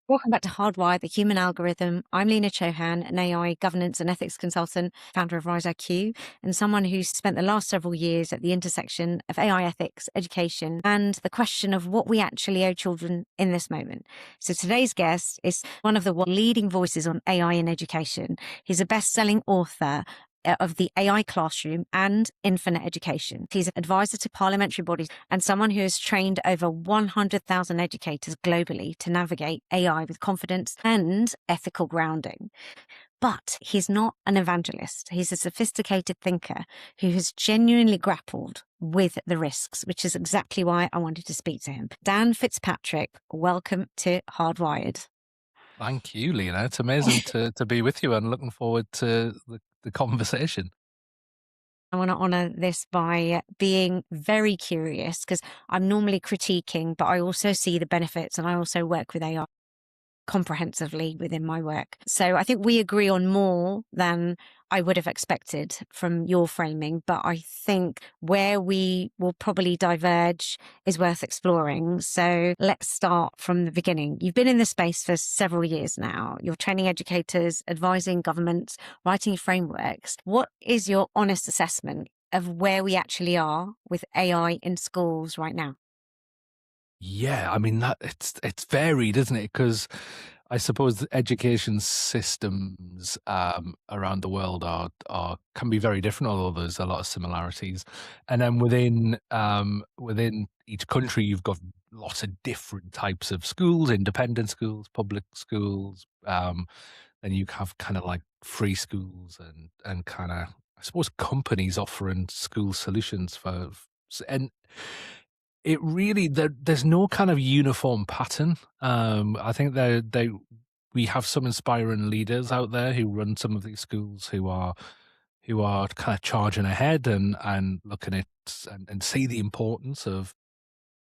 Welcome back to Hardwired, the Human Algorithm. I'm Lena Chauhan, an AI governance and ethics consultant, founder of RiseIQ, and someone who's spent the last several years at the intersection of AI ethics, education, and the question of what we actually owe children in this moment. So today's guest is one of the leading voices on AI in education. He's a best-selling author of the AI classroom and infinite education. He's an advisor to parliamentary bodies and someone who has trained over 100,000 educators globally to navigate AI with confidence and ethical grounding. But he's not an evangelist. He's a sophisticated thinker who has genuinely grappled with the risks, which is exactly why I wanted to speak to him. Dan Fitzpatrick, welcome to Hardwired. Thank you, Lena. It's amazing to be with you and looking forward to the conversation. I want to honor this by being very curious because I'm normally critiquing, but I also see the benefits and I also work with AI comprehensively within my work. So I think we agree on more than I would have expected from your framing, but I think where we will probably diverge is worth exploring. So let's start from the beginning. You've been in this space for several years now. You're training educators, advising governments, writing frameworks. What is your honest assessment of where we actually are with AI in schools right now? Yeah, I mean that it's varied, isn't it? Because I suppose the education systems around the world are can be very different, although there's a lot of similarities. And then within each country, you've got lots of different types of schools: independent schools, public schools. Then you have kind of like free schools and kind of I suppose companies offering school solutions and it really there's no kind of uniform pattern. I think we have some inspiring leaders out there who run some of these schools who are kind of charging ahead and looking at and see the importance of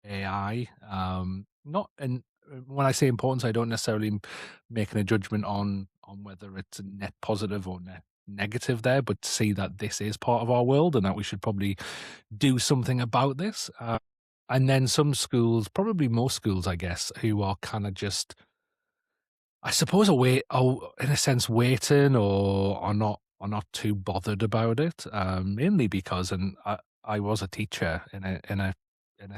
AI. Not and when I say importance, I don't necessarily making a judgment on whether it's a net positive or net negative there, but see that this is part of our world and that we should probably do something about this. And then some schools, probably most schools, I guess, who are kind of just, I suppose, in a sense, waiting or are not too bothered about it. Mainly because, and I was a teacher in a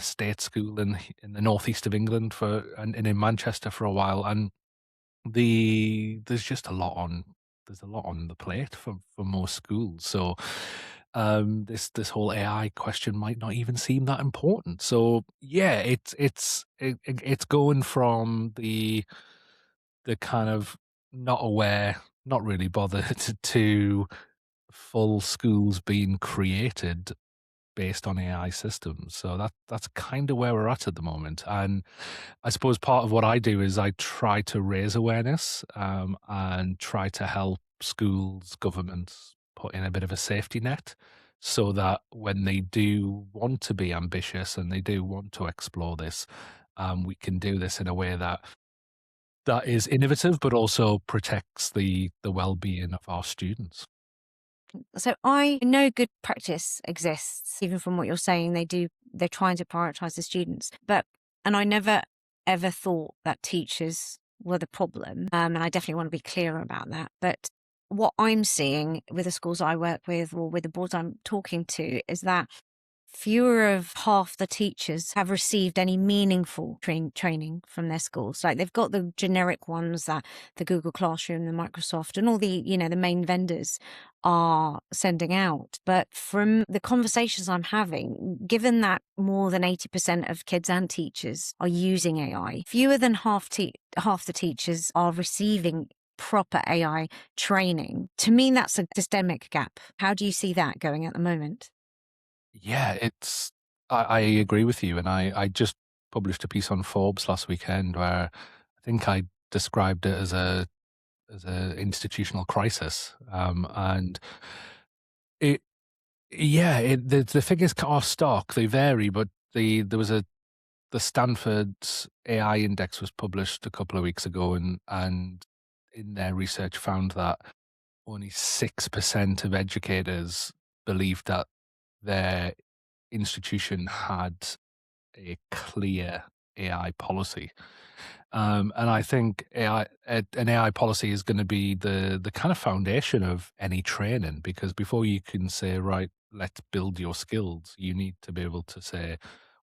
state school in the northeast of England and in Manchester for a while, and there's just there's a lot on the plate for most schools. So this whole AI question might not even seem that important. So yeah, it's going from the kind of not aware, not really bothered to full schools being created based on AI systems. So that's kind of where we're at the moment. And I suppose part of what I do is I try to raise awareness and try to help schools, governments put in a bit of a safety net so that when they do want to be ambitious and they do want to explore this, we can do this in a way that is innovative but also protects the well-being of our students. So I know good practice exists, even from what you're saying, they're trying to prioritize the students. And I never ever thought that teachers were the problem. And I definitely want to be clear about that. But what I'm seeing with the schools I work with or with the boards I'm talking to is that fewer of half the teachers have received any meaningful training from their schools. Like they've got the generic ones that the Google Classroom, the Microsoft, and all the main vendors are sending out. But from the conversations I'm having, given that more than 80% of kids and teachers are using AI, fewer than half the teachers are receiving proper AI training. To me, that's a systemic gap. How do you see that going at the moment? Yeah, I agree with you, and I just published a piece on Forbes last weekend where I think I described it as a institutional crisis, and it yeah the figures are stark. They vary, but the Stanford AI index was published a couple of weeks ago, and in their research found that only 6% of educators believed that their institution had a clear AI policy. And I think an AI policy is going to be the kind of foundation of any training, because before you can say, right, let's build your skills, you need to be able to say,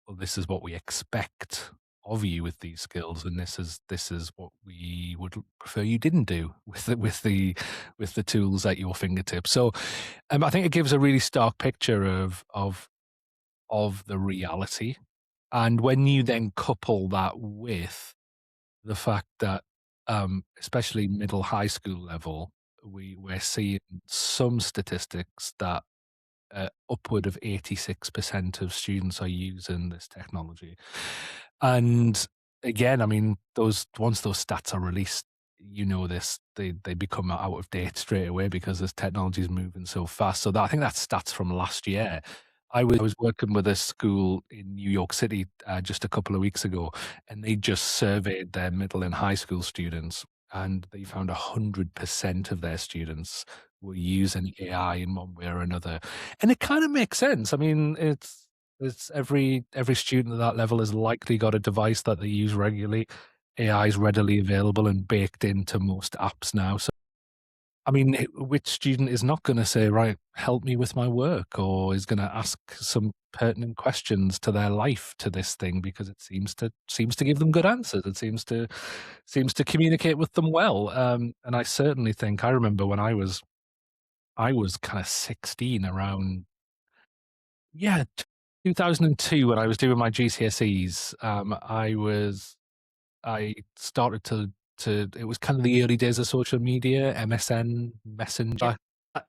well, this is what we expect of you with these skills, and this is what we would prefer you didn't do with the tools at your fingertips. So I think it gives a really stark picture of the reality. And when you then couple that with the fact that, especially middle high school level, we're seeing some statistics that upward of 86% of students are using this technology. And again, I mean, those once those stats are released, this they become out of date straight away because this technology is moving so fast. So I think that's stats from last year. I was working with a school in New York City just a couple of weeks ago, and they just surveyed their middle and high school students, and they found 100% of their students were using AI in one way or another. And it kind of makes sense. I mean, it's every student at that level has likely got a device that they use regularly. AI is readily available and baked into most apps now. So, I mean, which student is not going to say, right, help me with my work, or is going to ask some pertinent questions to their life to this thing because it seems to give them good answers. It seems to communicate with them well. And I certainly think I remember when I was kind of 16 around, yeah, 2002 when I was doing my GCSEs. I started to it was kind of the early days of social media, MSN, Yeah. Messenger. I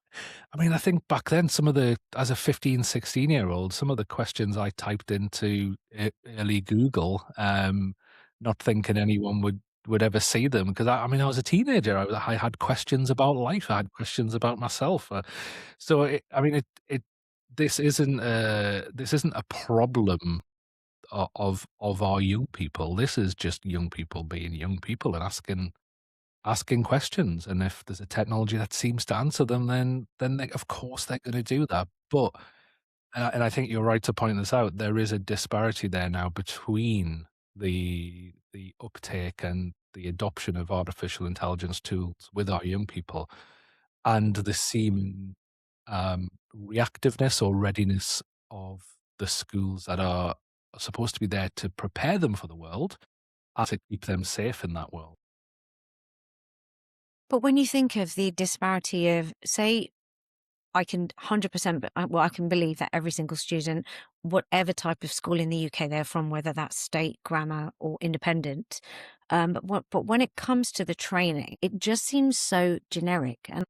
I mean, I think back then as a 15, 16-year-old, some of the questions I typed into early Google, not thinking anyone would ever see them, because I mean, I was a teenager. I had questions about life. I had questions about myself. So I mean, this isn't a problem of our young people. This is just young people being young people and asking questions. And if there's a technology that seems to answer them, then of course they're going to do that. But and I think you're right to point this out. There is a disparity there now between the uptake and the adoption of artificial intelligence tools with our young people, and the seeming reactiveness or readiness of the schools that are supposed to be there to prepare them for the world and to keep them safe in that world. But when you think of the disparity of, say, I can 100%, well, I can believe that every single student, whatever type of school in the UK they're from, whether that's state, grammar, or independent, but when it comes to the training, it just seems so generic. And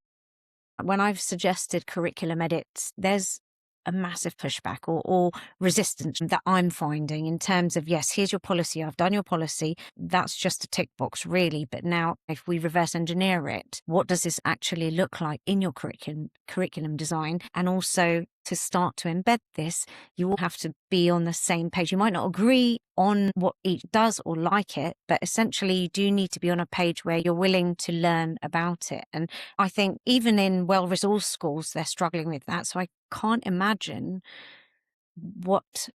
when I've suggested curriculum edits, there's a massive pushback or resistance that I'm finding in terms of, yes, here's your policy. I've done your policy. That's just a tick box, really. But now, if we reverse engineer it, what does this actually look like in your curriculum design? And also, to start to embed this, you all have to be on the same page. You might not agree on what each does or like it, but essentially you do need to be on a page where you're willing to learn about it. And I think even in well-resourced schools, they're struggling with that. So I can't imagine what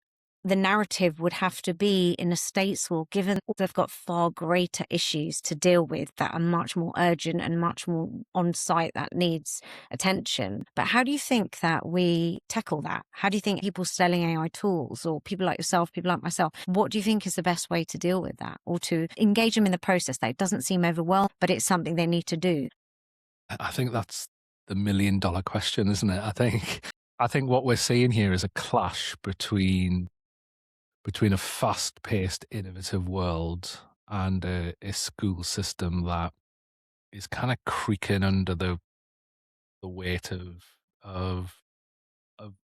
the narrative would have to be in a state school, given they've got far greater issues to deal with that are much more urgent and much more on site that needs attention. But how do you think that we tackle that? How do you think people selling AI tools, or people like yourself, people like myself, what do you think is the best way to deal with that, or to engage them in the process that it doesn't seem overwhelming, but it's something they need to do? I think that's the million-dollar question, isn't it? I think what we're seeing here is a clash between a fast-paced, innovative world and a school system that is kind of creaking under the weight of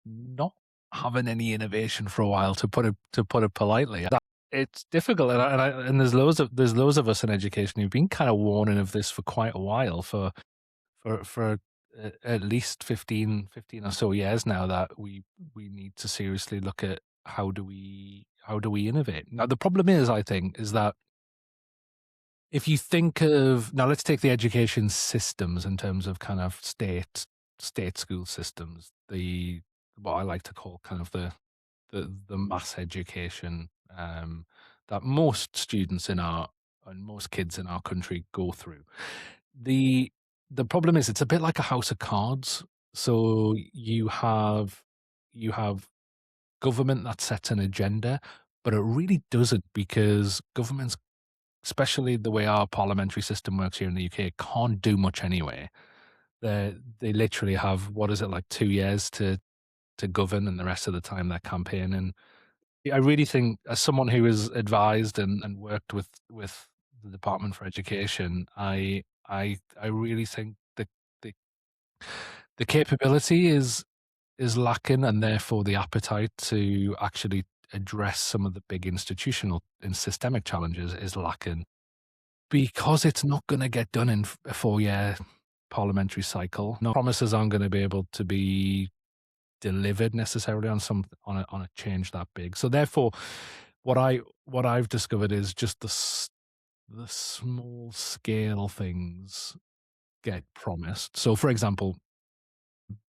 not having any innovation for a while, to put it politely. It's difficult, and there's loads of us in education who've been kind of warning of this for quite a while, for at least 15 or so years now, that we need to seriously look at how do we innovate. Now, the problem is, I think, is that if you think of, now let's take the education systems in terms of kind of state school systems, the what I like to call kind of the mass education, that most students in and most kids in our country go through. The the problem is it's a bit like a house of cards. So you have government that sets an agenda, but it really doesn't, because governments, especially the way our parliamentary system works here in the UK, can't do much anyway. They literally have, what is it, like 2 years to govern, and the rest of the time they're campaigning. I really think, as someone who is advised and worked with the Department for Education, I really think the the capability is lacking, and therefore the appetite to actually address some of the big institutional and systemic challenges is lacking, because it's not going to get done in a 4 year parliamentary cycle. No promises aren't going to be able to be delivered necessarily on a change that big. So therefore, what I've discovered is just the small scale things get promised. So, for example,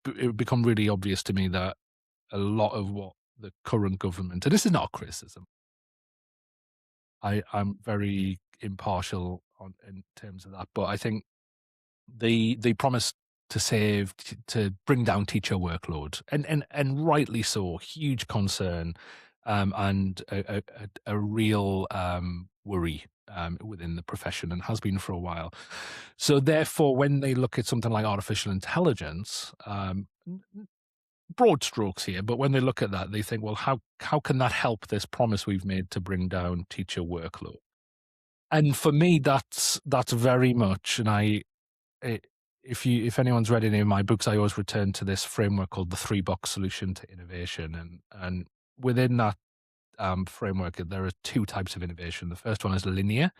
it would become really obvious to me that a lot of what the current government, and this is not a criticism, I'm very impartial in terms of that, but I think they promised to bring down teacher workload, and rightly so, huge concern, and a real worry within the profession, and has been for a while. So therefore, when they look at something like artificial intelligence, broad strokes here, but when they look at that, they think, well, how can that help this promise we've made to bring down teacher workload? And for me, that's very much, and it, if anyone's read any of my books, I always return to this framework called the three-box solution to innovation, and within that framework, there are two types of innovation. The first one is linear,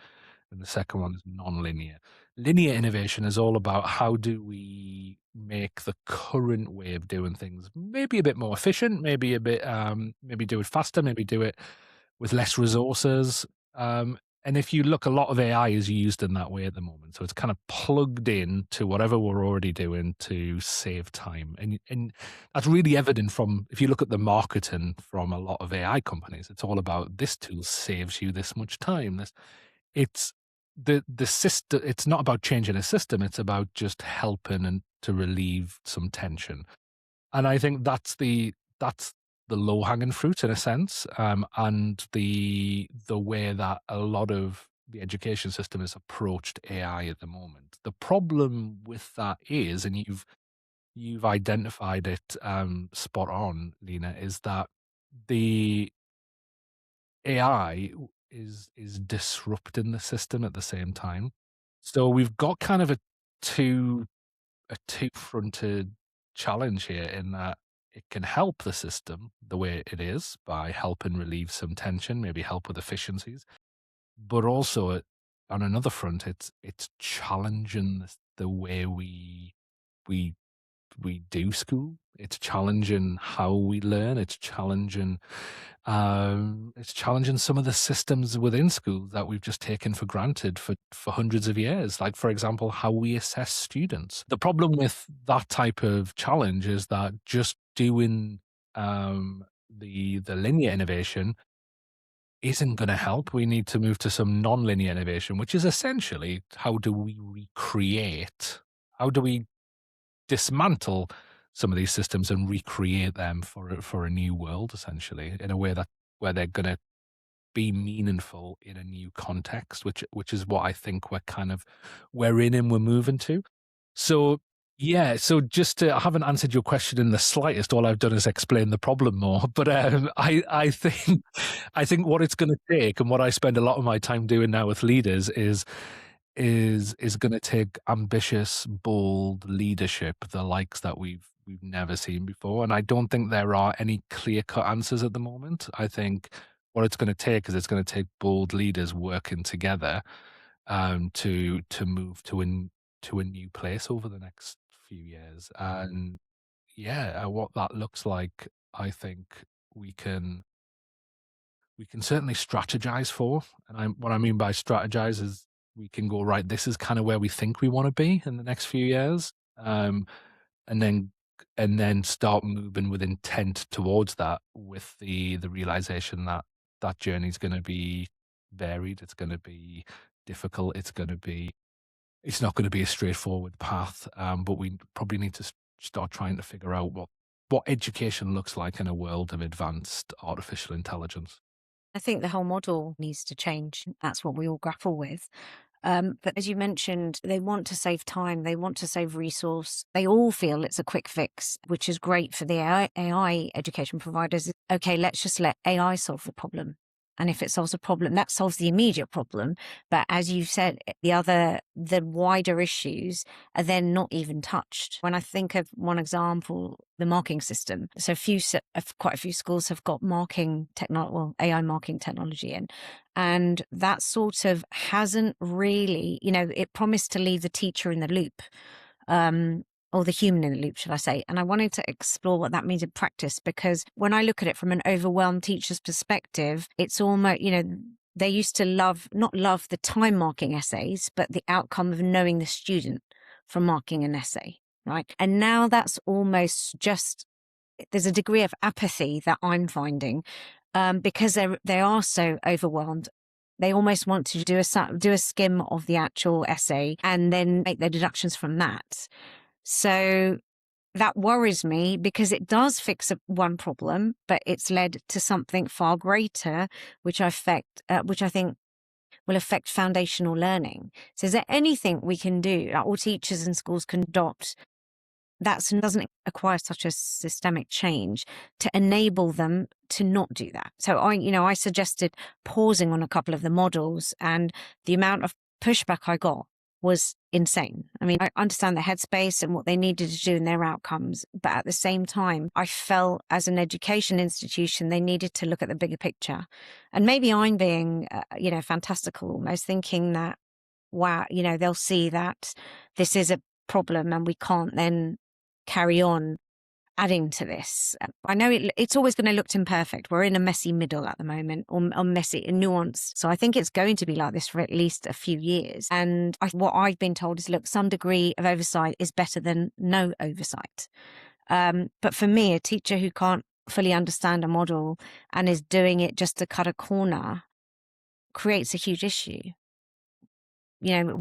and the second one is non-linear. Linear innovation is all about how do we make the current way of doing things maybe a bit more efficient, maybe a bit, maybe do it faster, maybe do it with less resources. And if you look, a lot of AI is used in that way at the moment. So it's kind of plugged in to whatever we're already doing to save time. And that's really evident from, if you look at the marketing from a lot of AI companies, it's all about, this tool saves you this much time. It's the system. It's not about changing a system. It's about just helping and to relieve some tension. And I think that's the low hanging fruit, in a sense, and the way that a lot of the education system has approached AI at the moment. The problem with that is, and you've identified it spot on, Lena, is that the AI is disrupting the system at the same time. So we've got kind of a two-fronted challenge here, in that it can help the system the way it is by helping relieve some tension, maybe help with efficiencies, but also on another front, it's challenging the way we we do school. It's challenging how we learn. It's challenging some of the systems within schools that we've just taken for granted for hundreds of years. Like, for example, how we assess students. The problem with that type of challenge is that just doing the linear innovation isn't going to help. We need to move to some non-linear innovation, which is essentially, how do we recreate? How do we dismantle some of these systems and recreate them for a new world, essentially, in a way that where they're going to be meaningful in a new context, which is what I think we're in and we're moving to. So yeah, so I haven't answered your question in the slightest. All I've done is explain the problem more. But I think what it's going to take, and what I spend a lot of my time doing now with leaders, is going to take ambitious, bold leadership, the likes that we've never seen before. And I don't think there are any clear-cut answers at the moment. I think what it's going to take is, it's going to take bold leaders working together to move to a new place over the next few years. And yeah, what that looks like, I think we can we can certainly strategize for. And what I mean by strategize is, we can go, right, this is kind of where we think we want to be in the next few years. And then start moving with intent towards that, with the realization that that journey is going to be varied. It's going to be difficult. It's not going to be a straightforward path. But we probably need to start trying to figure out what education looks like in a world of advanced artificial intelligence. I think the whole model needs to change. That's what we all grapple with. But as you mentioned, they want to save time, they want to save resource. They all feel it's a quick fix, which is great for the AI education providers. Okay, let's just let AI solve the problem. And if it solves a problem, that solves the immediate problem. But as you said, the wider issues are then not even touched. When I think of one example, the marking system. So quite a few schools have got AI marking technology in. And that sort of hasn't really, it promised to leave the teacher in the loop. Or the human in the loop, should I say. And I wanted to explore what that means in practice, because when I look at it from an overwhelmed teacher's perspective, it's almost, they used to not love the time marking essays, but the outcome of knowing the student from marking an essay, right? And now that's almost just, there's a degree of apathy that I'm finding, because they are so overwhelmed. They almost want to do a skim of the actual essay and then make their deductions from that. So that worries me, because it does fix one problem, but it's led to something far greater, which I think will affect foundational learning. So is there anything we can do, all teachers and schools can adopt, that doesn't acquire such a systemic change, to enable them to not do that? So I suggested pausing on a couple of the models, and the amount of pushback I got was insane. I mean, I understand the headspace and what they needed to do and their outcomes, but at the same time, I felt as an education institution, they needed to look at the bigger picture. And maybe I'm being, fantastical, almost thinking that, wow, they'll see that this is a problem and we can't then carry on adding to this. I know it's always going to look imperfect. We're in a messy middle at the moment, or messy and nuanced. So I think it's going to be like this for at least a few years. And what I've been told is, look, some degree of oversight is better than no oversight. But for me, a teacher who can't fully understand a model and is doing it just to cut a corner creates a huge issue. Yeah,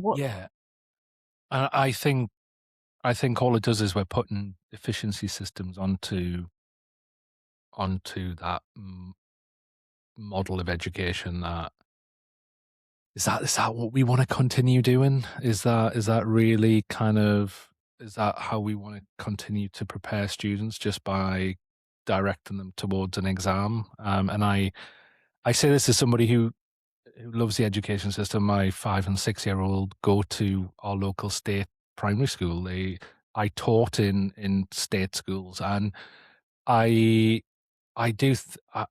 I think all it does is we're putting efficiency systems onto that model of education. Is that what we want to continue doing? Is that really is that how we want to continue to prepare students, just by directing them towards an exam? And I say this as somebody who loves the education system. My 5 and 6-year-old go to our local state primary school. I taught in state schools, and I I do. To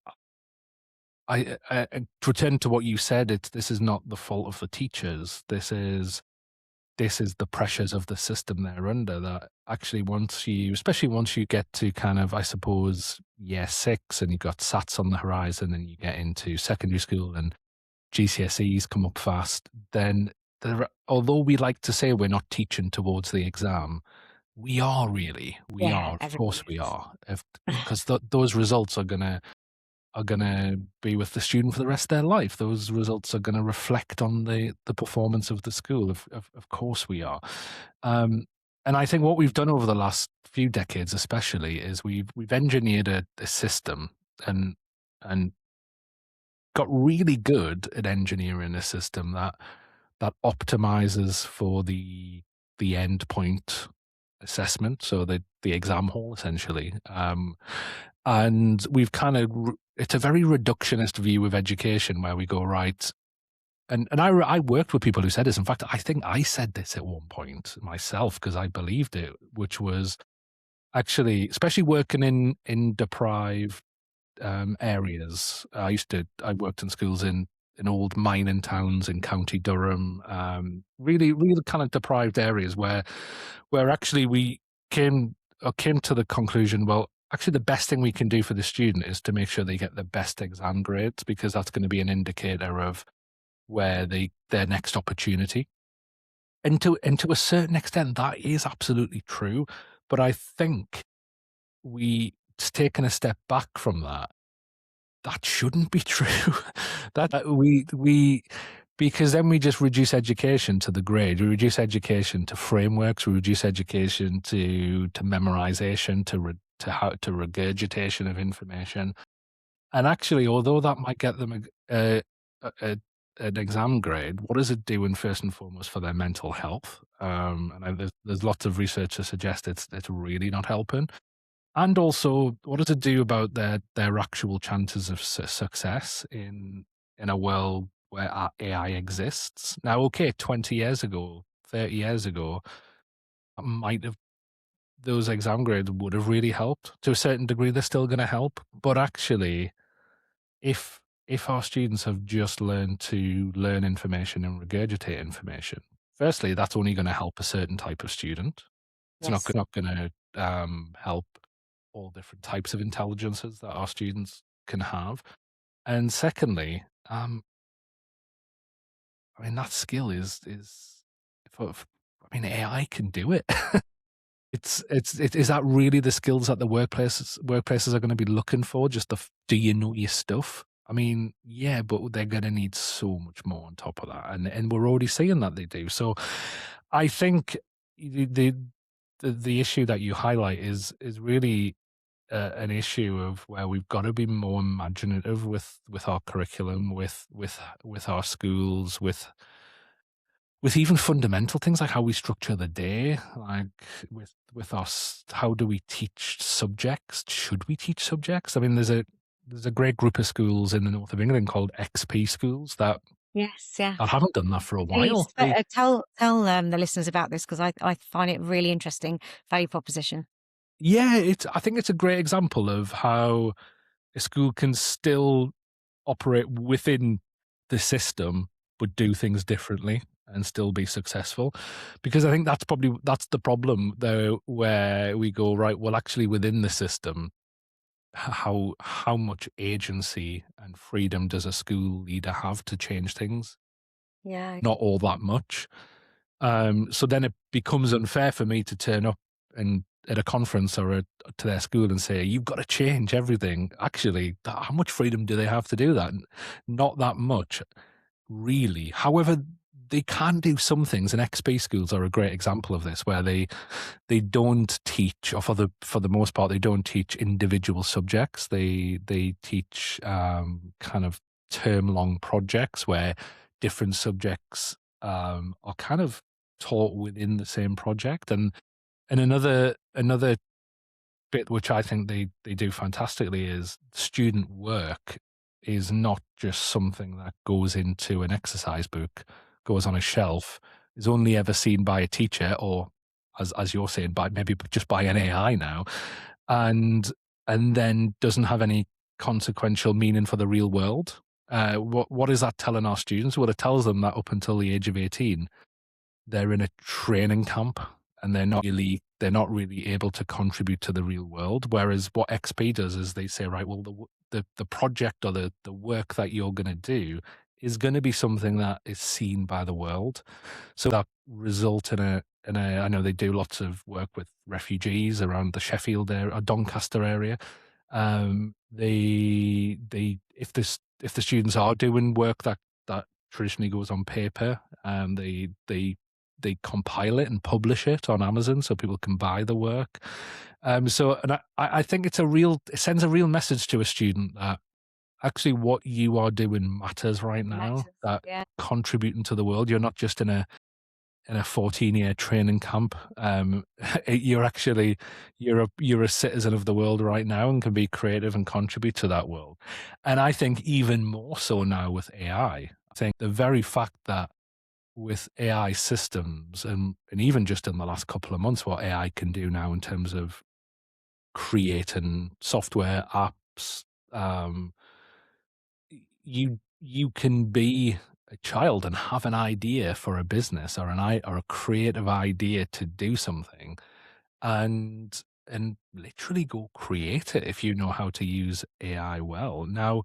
return to what you said, this is not the fault of the teachers. This is the pressures of the system they're under. That actually, especially once you get to kind of, I suppose, year 6, and you've got SATs on the horizon, and you get into secondary school, and GCSEs come up fast, then although we like to say we're not teaching towards the exam, we are really. We Yeah, are. Of everybody course we is. are. Because those results are gonna be with the student for the rest of their life. Those results are gonna reflect on the performance of the school. Of course we are. And I think what we've done over the last few decades, especially, is we've engineered a system, and got really good at engineering a system that optimizes for the endpoint assessment, so the exam hall, essentially. And we've it's a very reductionist view of education, where we go, right. And I worked with people who said this. In fact, I think I said this at one point myself, because I believed it, which was actually, especially working in deprived areas. I worked in schools in old mining towns in County Durham, really, really kind of deprived areas, where actually we came to the conclusion, well, actually the best thing we can do for the student is to make sure they get the best exam grades, because that's going to be an indicator of where their next opportunity. And to a certain extent, that is absolutely true. But I think taking a step back from that shouldn't be true. That we because then we just reduce education to the grade. We reduce education to frameworks. We reduce education to memorization, to regurgitation of information. And actually, although that might get them a an exam grade, what is it doing first and foremost for their mental health? There's lots of research to suggest it's really not helping. And also, what does it do about their actual chances of success in a world where AI exists? Now, okay, 20 years ago, 30 years ago, might have those exam grades would have really helped. To a certain degree, they're still going to help. But actually, if our students have just learned to learn information and regurgitate information, firstly, that's only going to help a certain type of student. It's Yes. not going to help all different types of intelligences that our students can have. And secondly, I mean that skill is I mean AI can do it. Is that really the skills that the workplaces are going to be looking for? Just do you know your stuff? I mean, yeah, but they're going to need so much more on top of that, and we're already seeing that they do. So, I think the issue that you highlight is really an issue of where we've got to be more imaginative with our curriculum, with our schools, with even fundamental things like how we structure the day, like with us, how do we teach subjects? Should we teach subjects? I mean, there's a great group of schools in the north of England called XP schools that Yes, yeah. haven't done that for a Please while. They, tell the listeners about this, because I find it really interesting value proposition. yeah, I think it's a great example of how a school can still operate within the system, but do things differently and still be successful. Because I think that's the problem though, where we go, right, well, actually within the system, how much agency and freedom does a school leader have to change things? Yeah. Not all that much. So then it becomes unfair for me to turn up and at a conference or to their school and say, you've got to change everything. Actually, how much freedom do they have to do that? Not that much, really. However, they can do some things, and XP schools are a great example of this, where they don't teach, or for the most part, they don't teach individual subjects. They teach kind of term-long projects where different subjects are kind of taught within the same project. And another bit which I think they do fantastically is student work is not just something that goes into an exercise book, goes on a shelf, is only ever seen by a teacher, or as you're saying, by maybe just by an AI now, and then doesn't have any consequential meaning for the real world. What is that telling our students? Well, it tells them that up until the age of 18, they're in a training camp and they're not really able to contribute to the real world. Whereas what XP does is they say, right, well, the project or the work that you're going to do is going to be something that is seen by the world. So that result in a I know they do lots of work with refugees around the Sheffield area or Doncaster area. If the students are doing work that traditionally goes on paper, they compile it and publish it on Amazon so people can buy the work. And I think it sends a real message to a student that actually what you are doing matters right now, Matters, that yeah. contributing to the world. You're not just in a 14-year training camp. You're actually you're a citizen of the world right now and can be creative and contribute to that world. And I think even more so now with AI. I think the very fact that with AI systems and even just in the last couple of months, what AI can do now in terms of creating software apps, you can be a child and have an idea for a business or a creative idea to do something, and literally go create it if you know how to use AI well. Now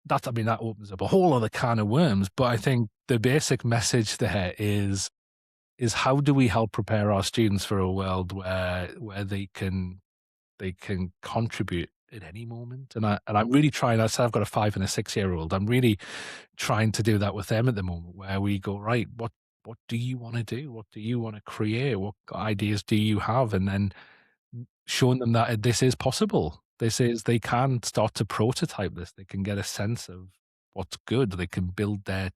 that opens up a whole other can of worms, but I think the basic message there is how do we help prepare our students for a world where they can contribute at any moment. And I'm really trying. I said I've got a 5 and a 6-year-old. I'm really trying to do that with them at the moment, where we go, right, what do you want to do? What do you want to create? What ideas do you have? And then showing them that this is possible. They can start to prototype this. They can get a sense of what's good. They can build their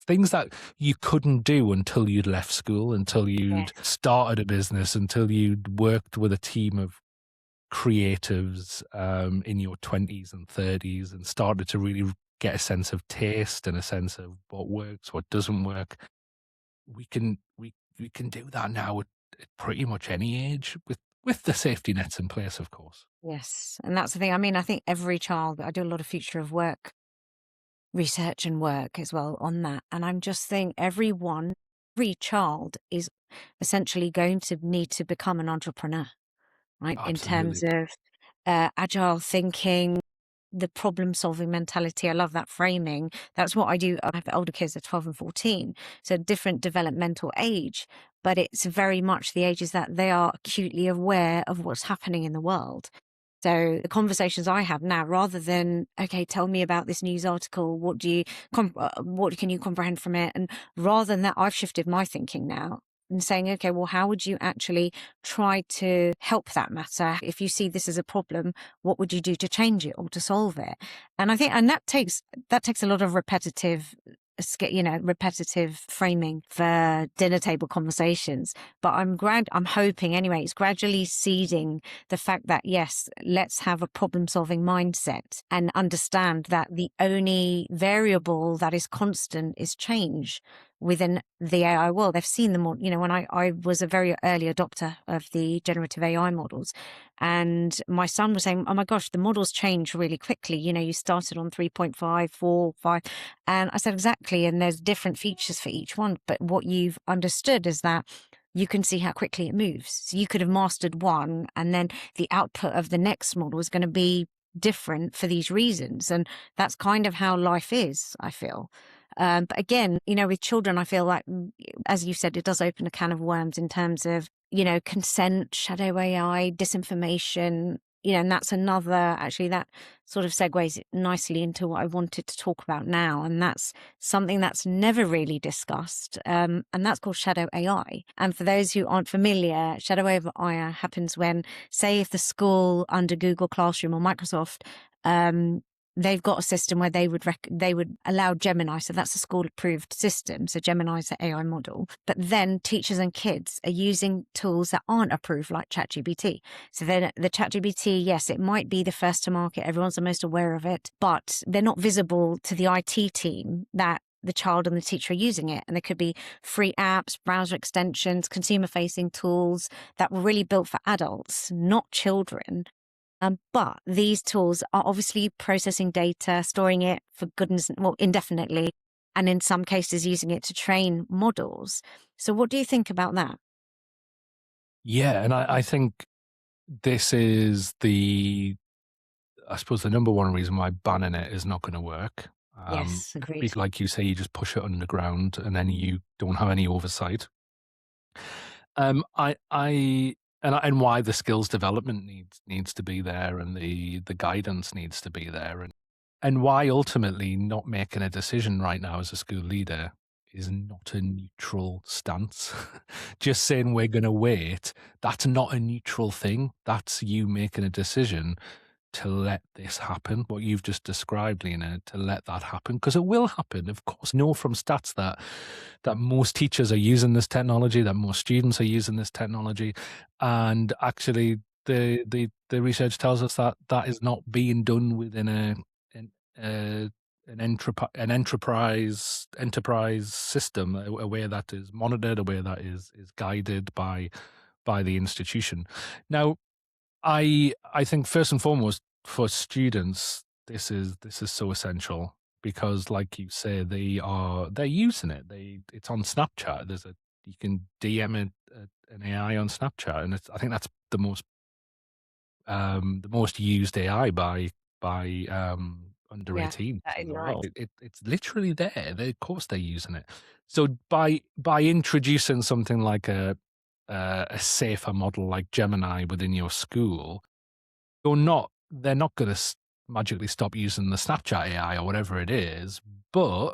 things that you couldn't do until you'd left school, until Yes. you'd started a business, until you'd worked with a team of creatives in your 20s and 30s and started to really get a sense of taste and a sense of what works, what doesn't work. We can do that now at pretty much any age with the safety nets in place, of course. Yes. And that's the thing. I mean, I think every child, I do a lot of future of work research and work as well on that. And I'm just saying every child is essentially going to need to become an entrepreneur, right? In terms Absolutely. of agile thinking, the problem solving mentality. I love that framing. That's what I do. I have older kids, they're 12 and 14, so different developmental age, but it's very much the ages that they are acutely aware of what's happening in the world. So the conversations I have now, rather than, okay, tell me about this news article, what can you comprehend from it? And rather than that, I've shifted my thinking now and saying, okay, well, how would you actually try to help that matter? If you see this as a problem, what would you do to change it or to solve it? And I think, and that takes a lot of repetitive framing for dinner table conversations. But I'm hoping anyway, it's gradually seeding the fact that, yes, let's have a problem solving mindset and understand that the only variable that is constant is change within the AI world. They've seen them all, when I was a very early adopter of the generative AI models, and my son was saying, oh my gosh, the models change really quickly. You started on 3.5, 4, 5. And I said, exactly. And there's different features for each one. But what you've understood is that you can see how quickly it moves. So you could have mastered one, and then the output of the next model is going to be different for these reasons. And that's kind of how life is, I feel. But again, with children, I feel like, as you said, it does open a can of worms in terms of, consent, shadow AI, disinformation, and that's actually that sort of segues nicely into what I wanted to talk about now. And that's something that's never really discussed. And that's called shadow AI. And for those who aren't familiar, shadow AI happens when, say, if the school under Google Classroom or Microsoft, they've got a system where they would allow Gemini. So that's a school approved system. So Gemini is the AI model. But then teachers and kids are using tools that aren't approved, like ChatGPT. So then the ChatGPT, yes, it might be the first to market. Everyone's the most aware of it, but they're not visible to the IT team that the child and the teacher are using it. And there could be free apps, browser extensions, consumer facing tools that were really built for adults, not children. But these tools are obviously processing data, storing it for indefinitely, and in some cases using it to train models. So what do you think about that? Yeah, and I think this is I suppose the number one reason why banning it is not going to work. Yes, agreed. Like you say, you just push it underground and then you don't have any oversight. And why the skills development needs to be there, and the guidance needs to be there, and why ultimately not making a decision right now as a school leader is not a neutral stance. Just saying we're going to wait, that's not a neutral thing. That's you making a decision to let this happen, what you've just described, Lena, to let that happen, because it will happen. Of course, know from stats that most teachers are using this technology, that most students are using this technology, and actually the research tells us that that is not being done within an enterprise system, a way that is monitored, a way that is guided by the institution. Now, I think first and foremost for students, this is so essential because, like you say, they're using it. It's on Snapchat. You can DM an AI on Snapchat, and I think that's the most used AI by under Yeah, 18 that in is the right. world. It's literally there. Of course, they're using it. So by introducing something like a safer model like Gemini within your school, you're not they're not going to magically stop using the Snapchat AI or whatever it is. But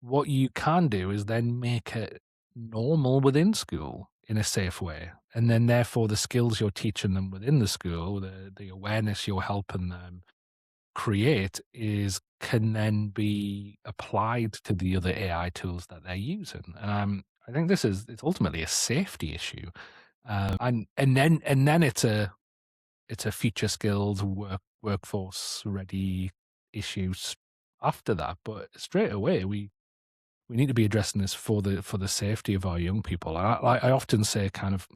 what you can do is then make it normal within school in a safe way. And then therefore the skills you're teaching them within the school, the awareness you're helping them create can then be applied to the other AI tools that they're using. I think it's ultimately a safety issue. And then it's a future skills workforce ready issues after that. But straight away we need to be addressing this for the safety of our young people. I often say kind of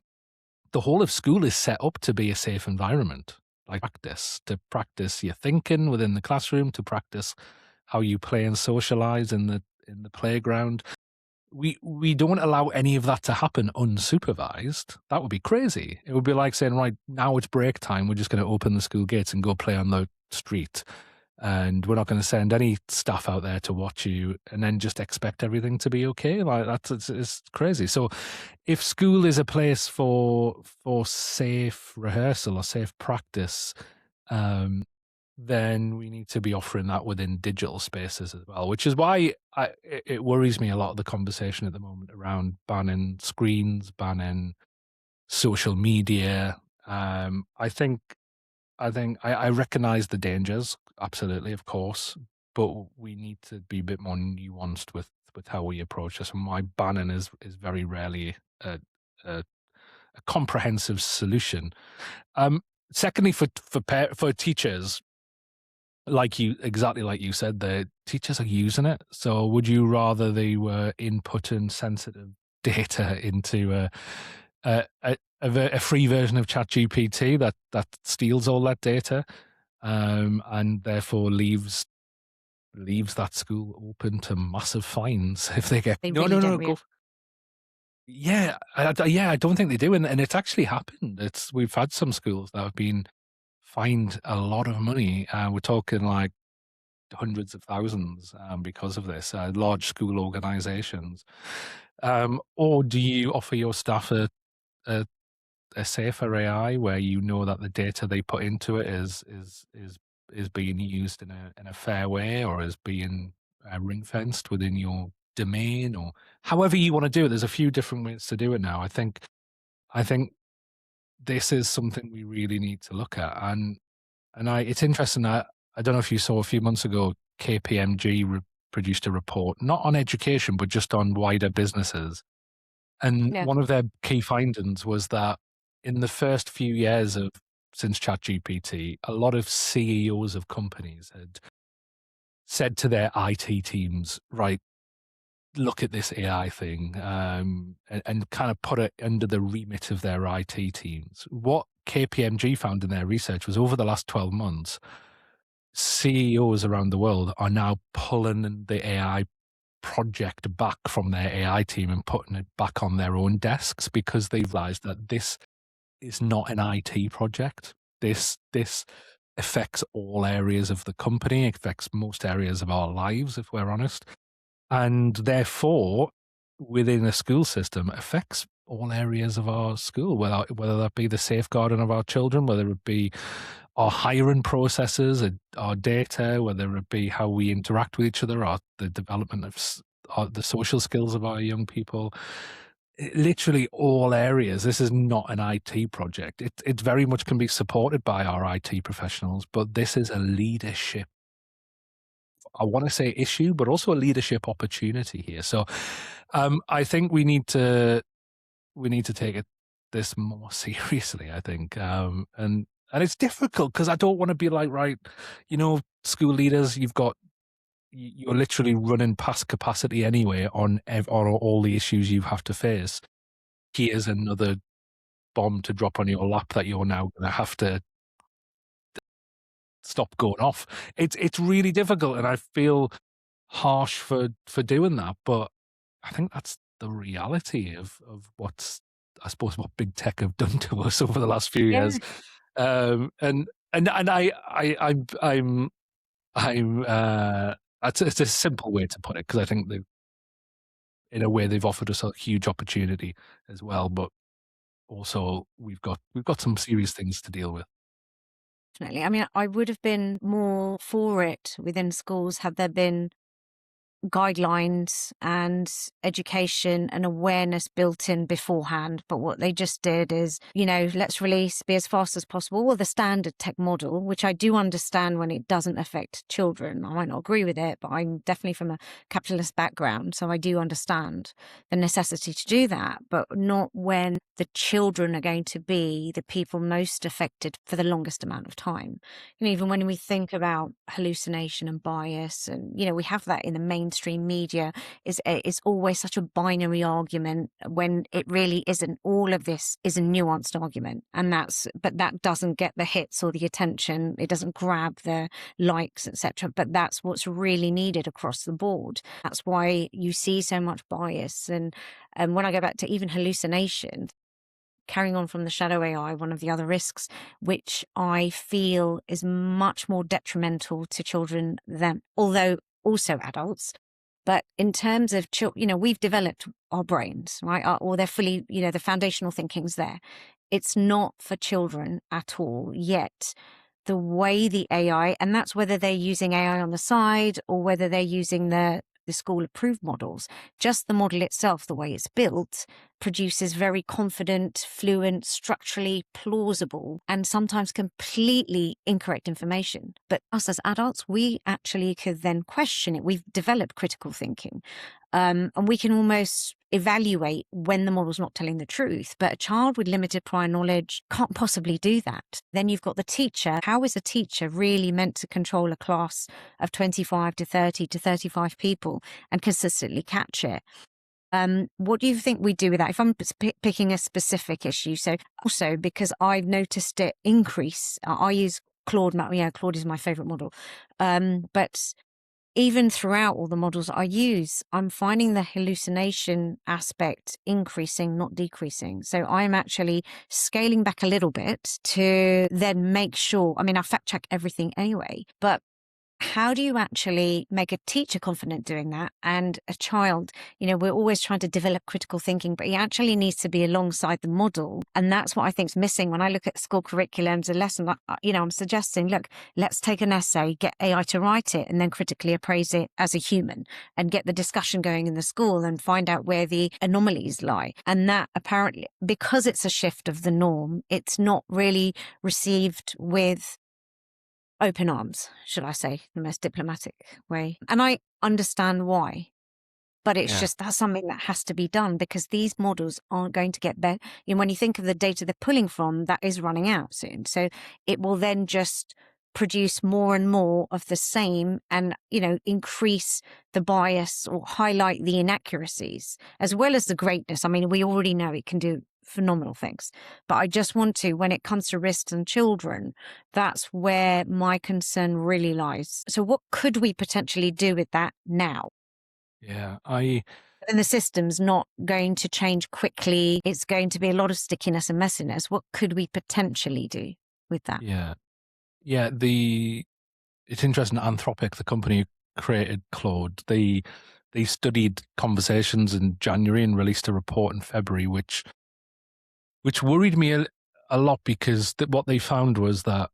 the whole of school is set up to be a safe environment, like to practice your thinking within the classroom, to practice how you play and socialize in the playground. We don't allow any of that to happen unsupervised. That would be crazy. It would be like saying, right, now it's break time. We're just going to open the school gates and go play on the street. And we're not going to send any staff out there to watch you and then just expect everything to be okay. Like it's crazy. So if school is a place for safe rehearsal or safe practice, then we need to be offering that within digital spaces as well, which is why it worries me a lot of the conversation at the moment around banning screens, banning social media. I recognize the dangers, absolutely, of course, but we need to be a bit more nuanced with how we approach this. And why banning is very rarely a, a comprehensive solution. Secondly, for teachers, exactly like you said, the teachers are using it. So would you rather they were inputting sensitive data into a free version of ChatGPT that steals all that data, and therefore leaves that school open to massive fines if they get They no really no don't no realize. go. Yeah, I don't think they do, and it's actually happened. We've had some schools that have been fined a lot of money. We're talking like hundreds of thousands because of this. Large school organisations, or do you offer your staff a a safer AI where you know that the data they put into it is being used in a fair way, or is being ring fenced within your domain, or however you want to do it. There's a few different ways to do it now. I think this is something we really need to look at, and it's interesting that I don't know if you saw a few months ago, KPMG produced a report not on education but just on wider businesses, and Yeah, one of their key findings was that in the first few years since ChatGPT, a lot of CEOs of companies had said to their IT teams, right, look at this AI thing, and kind of put it under the remit of their IT teams. What KPMG found in their research was over the last 12 months, CEOs around the world are now pulling the AI project back from their AI team and putting it back on their own desks because they've realized that this is not an IT project. This affects all areas of the company, it affects most areas of our lives, if we're honest. And therefore, within a school system, affects all areas of our school, whether that be the safeguarding of our children, whether it be our hiring processes, our data, whether it be how we interact with each other, or the development of the social skills of our young people. Literally all areas. This is not an IT project. It very much can be supported by our IT professionals, but this is a leadership, I want to say issue, but also a leadership opportunity here. So I think we need to take this more seriously, I think. And it's difficult because I don't want to be like, right, school leaders, you're literally running past capacity anyway on all the issues you have to face. Here's another bomb to drop on your lap that you're now going to have to stop going off. It's really difficult, and I feel harsh for doing that, but I think that's the reality of I suppose what big tech have done to us over the last few yeah, years. And I'm it's a simple way to put it, because I think in a way they've offered us a huge opportunity as well, but also we've got some serious things to deal with. Definitely. I mean, I would have been more for it within schools had there been guidelines and education and awareness built in beforehand. But what they just did is, let's release, be as fast as possible, or the standard tech model, which I do understand when it doesn't affect children. I might not agree with it, but I'm definitely from a capitalist background. So I do understand the necessity to do that, but not when the children are going to be the people most affected for the longest amount of time. Even when we think about hallucination and bias, and we have that in the mainstream media, is always such a binary argument when it really isn't. All of this is a nuanced argument, but that doesn't get the hits or the attention. It doesn't grab the likes, etc. But that's what's really needed across the board. That's why you see so much bias. And when I go back to even hallucination, carrying on from the shadow AI, one of the other risks, which I feel is much more detrimental to children than, although also adults. But in terms of children, we've developed our brains, right? Or they're fully, the foundational thinking's there. It's not for children at all yet. The way the AI, and that's whether they're using AI on the side or whether they're using the school approved models, just the model itself, the way it's built, produces very confident, fluent, structurally plausible, and sometimes completely incorrect information. But us as adults, we actually could then question it. We've developed critical thinking. And we can almost evaluate when the model's not telling the truth. But a child with limited prior knowledge can't possibly do that. Then you've got the teacher. How is a teacher really meant to control a class of 25 to 30 to 35 people and consistently catch it? What do you think we do with that? If I'm picking a specific issue, so also because I've noticed it increase, I use Claude. Claude is my favorite model. But even throughout all the models I use, I'm finding the hallucination aspect increasing, not decreasing. So I'm actually scaling back a little bit to then make sure, I fact check everything anyway, but how do you actually make a teacher confident doing that? And a child, we're always trying to develop critical thinking, but he actually needs to be alongside the model. And that's what I think is missing when I look at school curriculums, a lesson, I'm suggesting, look, let's take an essay, get AI to write it, and then critically appraise it as a human and get the discussion going in the school and find out where the anomalies lie. And that apparently, because it's a shift of the norm, it's not really received with open arms, should I say, the most diplomatic way. And I understand why, but it's just, that's something that has to be done because these models aren't going to get better. When you think of the data they're pulling from, that is running out soon. So it will then just produce more and more of the same and, increase the bias or highlight the inaccuracies as well as the greatness. We already know it can do phenomenal things, but I just want to, when it comes to risks and children, that's where my concern really lies. So what could we potentially do with that now? Yeah, And the system's not going to change quickly. It's going to be a lot of stickiness and messiness. What could we potentially do with that? Yeah. It's interesting. Anthropic, the company who created Claude, they studied conversations in January and released a report in February, which worried me a lot because what they found was that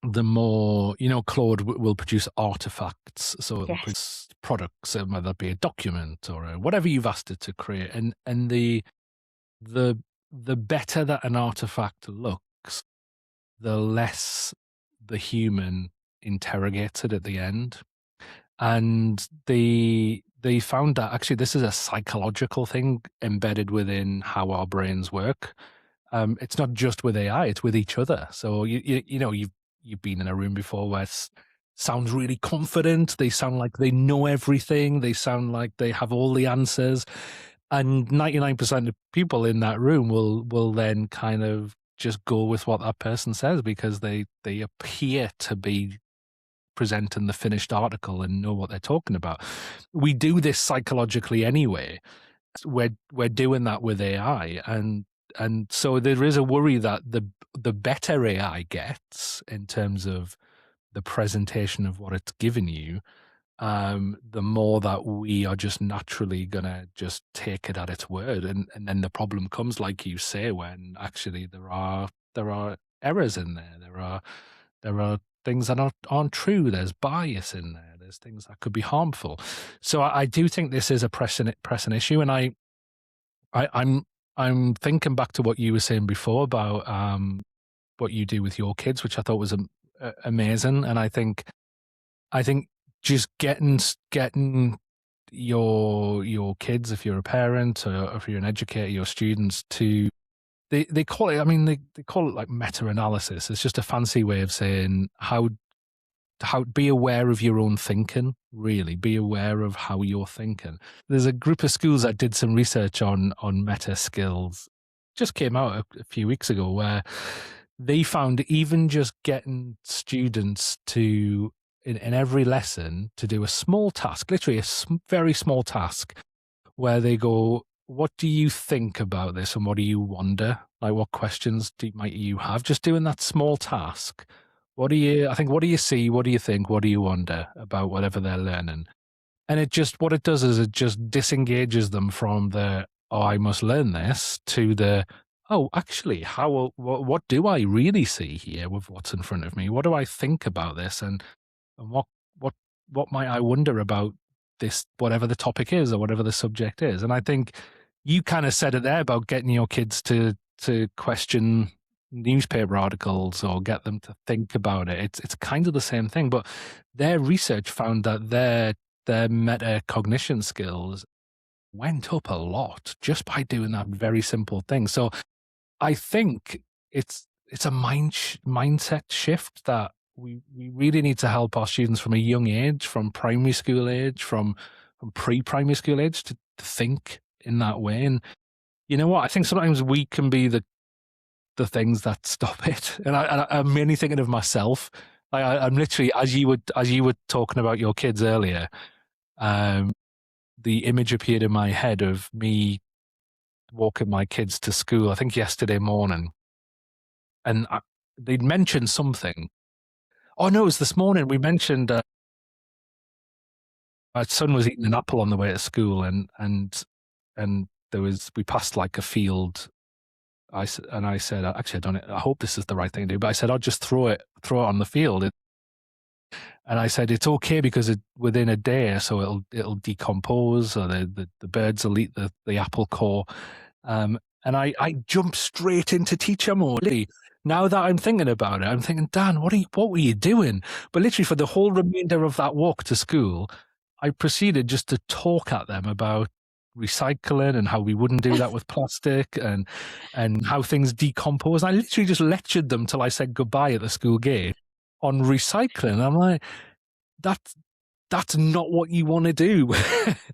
the more, Claude will produce artifacts, so it'll produce products, whether it be a document or whatever you've asked it to create, and the better that an artifact looks, the less the human interrogates it at the end. And they found that actually this is a psychological thing embedded within how our brains work. It's not just with AI; it's with each other. So you've been in a room before where it sounds really confident. They sound like they know everything. They sound like they have all the answers. And 99% of people in that room will then kind of just go with what that person says because they appear to be presenting the finished article and know what they're talking about. We do this psychologically anyway. We're doing that with AI, and so there is a worry that the better AI gets in terms of the presentation of what it's given you, the more that we are just naturally gonna just take it at its word, and then the problem comes, like you say, when actually there are errors in there. There are things that aren't true. There's bias in there. There's things that could be harmful. So I do think this is a pressing issue, and I'm thinking back to what you were saying before about what you do with your kids, which I thought was amazing. And I think just getting your kids, if you're a parent or if you're an educator, your students to they call it. I mean, they call it like meta-analysis. It's just a fancy way of saying how be aware of your own thinking. Really, be aware of how you're thinking. There's a group of schools that did some research on meta skills. Just came out a few weeks ago, where they found even just getting students to in every lesson to do a small task, literally a very small task, where they go, what do you think about this and what do you wonder? Like, what questions might you have? Just doing that small task. What do you see? What do you think? What do you wonder about whatever they're learning? And what it does is it just disengages them from the, oh, I must learn this, to the, oh, actually, what do I really see here with what's in front of me? What do I think about this? And what might I wonder about this, whatever the topic is or whatever the subject is? And I think you kind of said it there about getting your kids to question newspaper articles or get them to think about it. It's kind of the same thing, but their research found that their metacognition skills went up a lot just by doing that very simple thing. So I think it's a mindset shift that we really need to help our students from a young age, from primary school age, from pre-primary school age, to think in that way. And you know what? I think sometimes we can be the things that stop it. And I'm mainly thinking of myself. I'm literally, as you were talking about your kids earlier, the image appeared in my head of me walking my kids to school, I think yesterday morning, and they'd mentioned something. Oh no, it was this morning. We mentioned my son was eating an apple on the way to school, and we passed like a field. I said, actually, I hope this is the right thing to do, but I said, I'll just throw it on the field. And I said, it's okay because within a day or so it'll decompose, or the birds will eat the apple core. And I jumped straight into teacher mode. Now that I'm thinking about it, I'm thinking, Dan, what were you doing? But literally for the whole remainder of that walk to school, I proceeded just to talk at them about recycling and how we wouldn't do that with plastic, and how things decompose. And I literally just lectured them till I said goodbye at the school gate on recycling. I'm like, that's not what you want to do.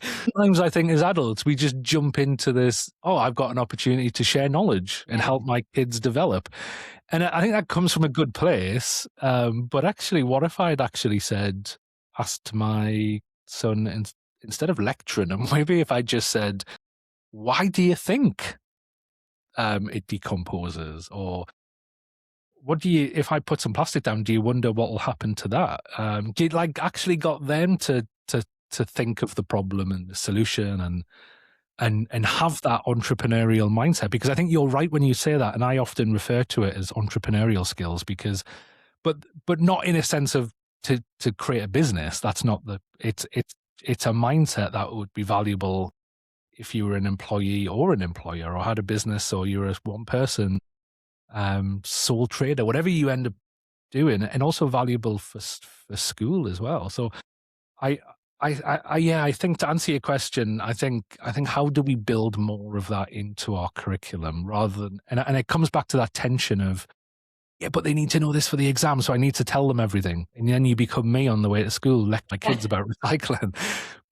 Sometimes I think as adults, we just jump into this, oh, I've got an opportunity to share knowledge and help my kids develop. And I think that comes from a good place. But actually, what if I'd actually asked my son, instead of lecturing him, maybe if I just said, why do you think it decomposes? Or if I put some plastic down, do you wonder what will happen to that? Do you actually got them to think of the problem and the solution and have that entrepreneurial mindset? Because I think you're right when you say that. And I often refer to it as entrepreneurial skills but not in a sense of to create a business. That's not it's a mindset that would be valuable if you were an employee or an employer, or had a business, or you're a one person sole trader, whatever you end up doing, and also valuable for school as well. So I think, to answer your question, I think how do we build more of that into our curriculum, rather than, and it comes back to that tension of, yeah, but they need to know this for the exam, so I need to tell them everything. And then you become me on the way to school, lecture my kids about recycling.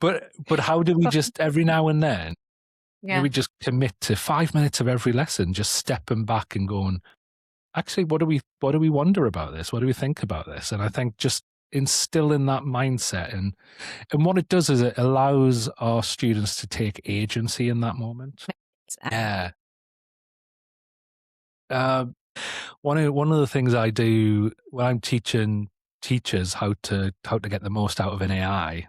But how do we just every now and then, we just commit to 5 minutes of every lesson, just stepping back and going, actually, what do we wonder about this? What do we think about this? And I think just instilling that mindset, and what it does is it allows our students to take agency in that moment. Yeah. One of the things I do when I'm teaching teachers how to get the most out of an AI,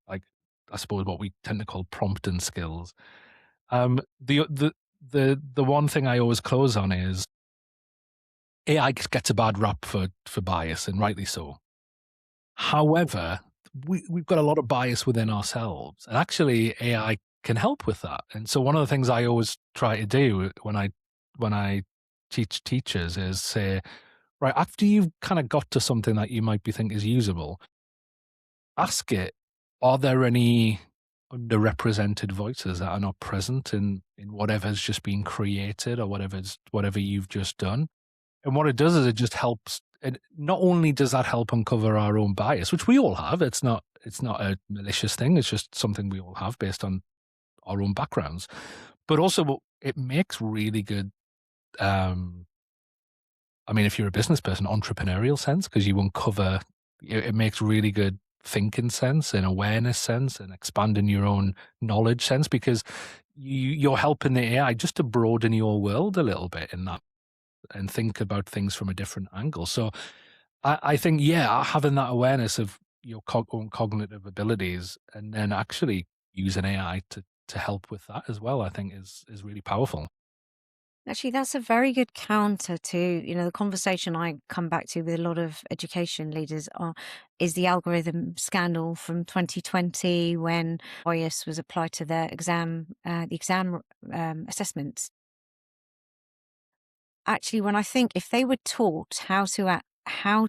like I suppose what we tend to call prompting skills. The one thing I always close on is, AI gets a bad rap for bias, and rightly so. However, we've got a lot of bias within ourselves, and actually AI can help with that. And so one of the things I always try to do when I teach teachers is say, right, after you've kind of got to something that you might be think is usable, ask it, are there any underrepresented voices that are not present in whatever's just been created or whatever you've just done? And what it does is it just helps. And not only does that help uncover our own bias, which we all have, it's not a malicious thing. It's just something we all have based on our own backgrounds. But also, it makes really good. I mean, if you're a business person, entrepreneurial sense, because you uncover. It makes really good thinking sense and awareness sense and expanding your own knowledge sense, because you're helping the AI just to broaden your world a little bit in that and think about things from a different angle. So I think, yeah, having that awareness of your own cognitive abilities and then actually using AI to help with that as well, I think is really powerful. Actually, that's a very good counter to, the conversation I come back to with a lot of education leaders is the algorithm scandal from 2020 when bias was applied to the exam assessments. Actually, when I think if they were taught how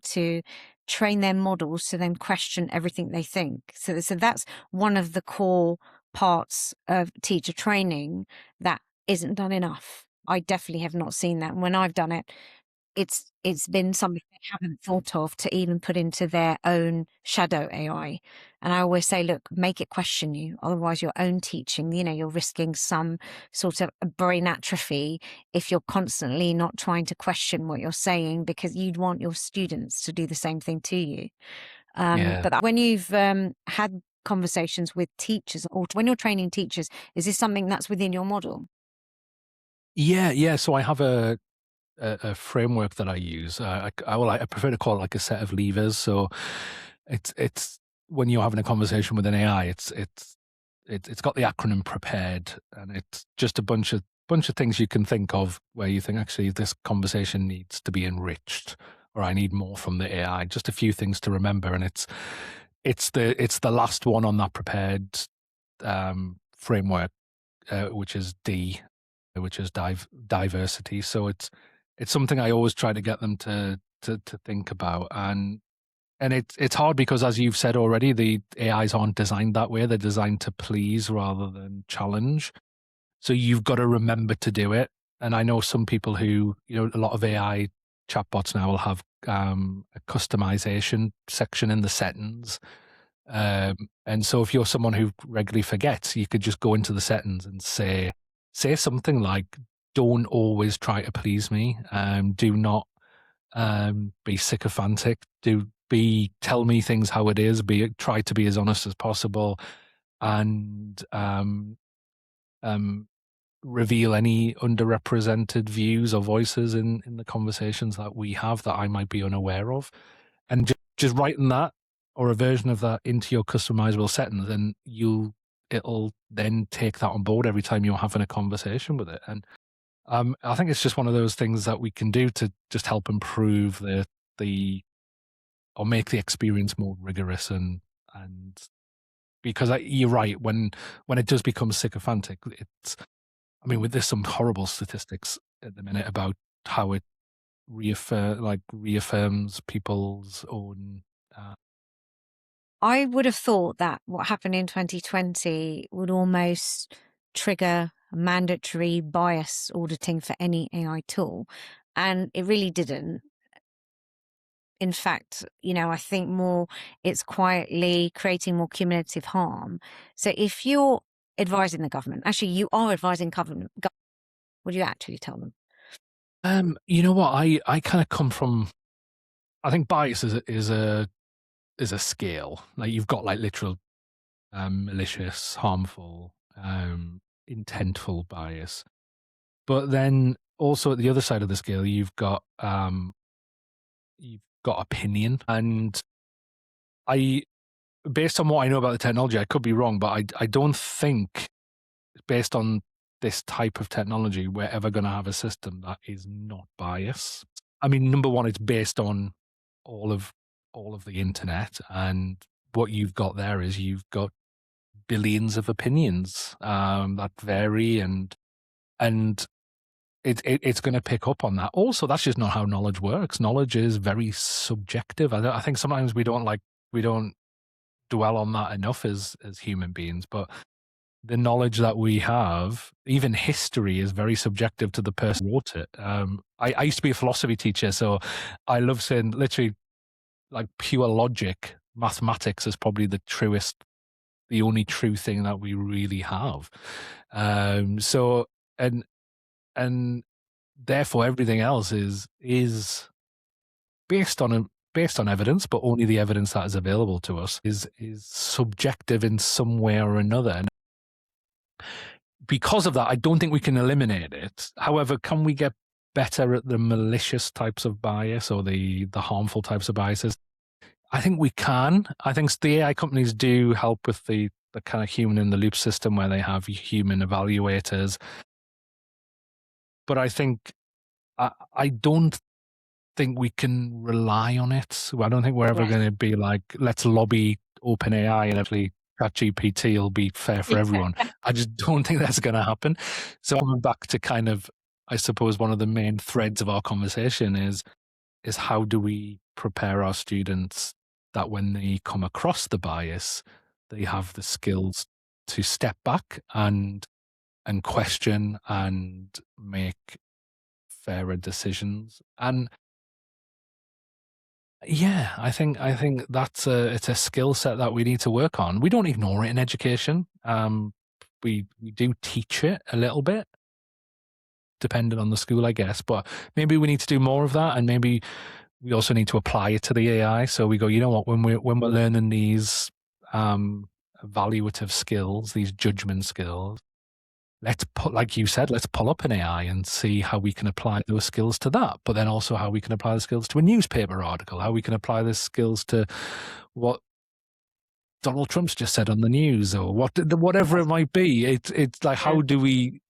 to train their models to then question everything they think, so that's one of the core parts of teacher training that isn't done enough. I definitely have not seen that. And when I've done it, it's been something they haven't thought of to even put into their own shadow AI. And I always say, look, make it question you. Otherwise, your own teaching, you're risking some sort of brain atrophy if you're constantly not trying to question what you're saying, because you'd want your students to do the same thing to you. Yeah. But when you've had conversations with teachers or when you're training teachers, is this something that's within your model? Yeah. So I have a framework that I use. I prefer to call it like a set of levers. So it's when you're having a conversation with an AI, it's got the acronym prepared, and it's just a bunch of things you can think of where you think actually this conversation needs to be enriched, or I need more from the AI. Just a few things to remember, and it's the last one on that prepared framework, which is D, which is diversity. So it's something I always try to get them to think about, and it's hard because, as you've said already, the AIs aren't designed that way. They're designed to please rather than challenge. So you've got to remember to do it. And I know some people who, a lot of AI chatbots now will have a customization section in the settings. And so if you're someone who regularly forgets, you could just go into the settings and say something like, "Don't always try to please me. Do not be sycophantic. Tell me things how it is. Try to be as honest as possible, and um, reveal any underrepresented views or voices in the conversations that we have that I might be unaware of." And just writing that or a version of that into your customizable settings, and it'll then take that on board every time you're having a conversation with it. And I think it's just one of those things that we can do to just help improve the or make the experience more rigorous, and because you're right, when it does become sycophantic, I mean, there's some horrible statistics at the minute about how it reaffirms people's own. I would have thought that what happened in 2020 would almost trigger mandatory bias auditing for any AI tool. And it really didn't. In fact, I think more it's quietly creating more cumulative harm. So if you're advising the government, actually you are advising government, what do you actually tell them? You know what? I kind of come from. I think bias is a scale. Like you've got like literal malicious, harmful, intentful bias. But then also at the other side of the scale, you've got opinion. And I, based on what I know about the technology, I could be wrong, but I don't think, based on this type of technology, we're ever going to have a system that is not biased. I mean, number one, it's based on all of the internet, and what you've got there is you've got billions of opinions that vary, and it's going to pick up on that. Also, that's just not how knowledge works. Knowledge is very subjective. I think sometimes we don't dwell on that enough as human beings, but the knowledge that we have, even history, is very subjective to the person who wrote it. I used to be a philosophy teacher, so I love saying literally, like, pure logic, mathematics is probably the only true thing that we really have. So and therefore everything else is based on evidence, but only the evidence that is available to us is subjective in some way or another. And because of that, I don't think we can eliminate it. However, can we get better at the malicious types of bias or the harmful types of biases? I think we can. I think the AI companies do help with the kind of human in the loop system where they have human evaluators. But I think I don't think we can rely on it. I don't think we're ever Yes. going to be like, let's lobby OpenAI and actually ChatGPT will be fair for everyone. I just don't think that's going to happen. So coming back to kind of, I suppose, one of the main threads of our conversation is how do we prepare our students that when they come across the bias, they have the skills to step back and question and make fairer decisions. And yeah, I think that's it's a skill set that we need to work on. We don't ignore it in education. We do teach it a little bit, depending on the school, I guess. But maybe we need to do more of that, and maybe we also need to apply it to the AI. So we go, you know what, when we're learning these evaluative skills, these judgment skills, let's put, like you said, let's pull up an AI and see how we can apply those skills to that. But then also how we can apply the skills to a newspaper article, how we can apply the skills to what Donald Trump's just said on the news, or whatever it might be. It's like, how do we